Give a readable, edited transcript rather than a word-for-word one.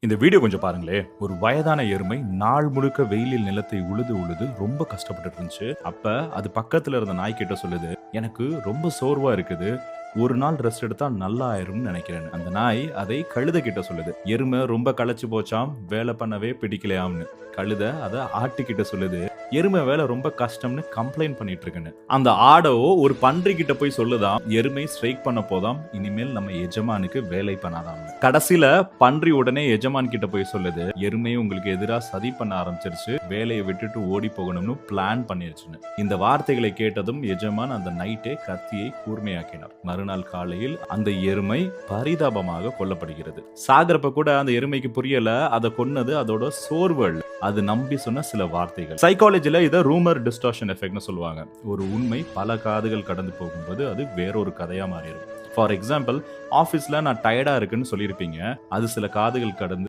இந்த வீடியோ கொஞ்சம் பாருங்களேன். ஒரு வயதான எருமை நாள் முழுக்க வெயிலில் நிலத்தை உழுது உழுது ரொம்ப கஷ்டப்பட்டுட்டு இருந்துச்சு. அப்ப அது பக்கத்துல இருந்த நாய்கிட்ட சொல்லுது, "எனக்கு ரொம்ப சோர்வா இருக்குது. ஒரு நாள் ரெஸ்ட் எடுத்தா நல்லா ஆயிரும்னு நினைக்கிறேன்னு." அந்த நாய் அதை கழுதை கிட்ட சொல்லுது. எருமை ரொம்ப களைச்சு போச்சாம், வேலை பண்ணவே பிடிக்கலையாம்னு. கழுதை அத ஆட்டுக்கிட்ட சொல்லுது, எருமை வேலை ரொம்ப கஷ்டம்னு கம்ப்ளைண்ட் பண்ணிட்டு இருக்குன்னு. அந்த ஆடோ ஒரு பன்றி கிட்ட போய் சொல்லுதாம், எருமை ஸ்ட்ரைக் பண்ண போதாம், இனிமேல் நம்ம எஜமானுக்கு வேலை பண்ணாதாம். கடைசியில பன்றி உடனே எஜமான் கிட்ட போய் சொல்லுது, எருமை உங்களுக்கு எதிராக சதி பண்ண ஆரம்பிச்சிருச்சு, வேலையை விட்டுட்டு ஓடி போகணும்னு பிளான் பண்ணிருச்சுன்னு. இந்த வார்த்தைகளை கேட்டதும் எஜமான் அந்த நைட்டே கத்தியை கூர்மையாக்கினார். மறுநாள் காலையில் அந்த எருமை பரிதாபமாக கொல்லப்படுகிறது. சாகரப்ப கூட அந்த எருமைக்கு புரியல, அதை கொன்னது அதோட சோர்வு அல்ல, அது நம்பி சொன்ன சில வார்த்தைகள். சைக்காலஜில இதை ரூமர் டிஸ்டார்ஷன் எஃபெக்ட்னு சொல்லுவாங்க. ஒரு உண்மை பல காதுகள் கடந்து போகும்போது அது வேறொரு கதையா மாறிடும். ஃபார் எக்ஸாம்பிள், ஆஃபீஸ்ல நான் டயர்டா இருக்குன்னு சொல்லியிருப்பீங்க, அது சில காதுகள் கடந்து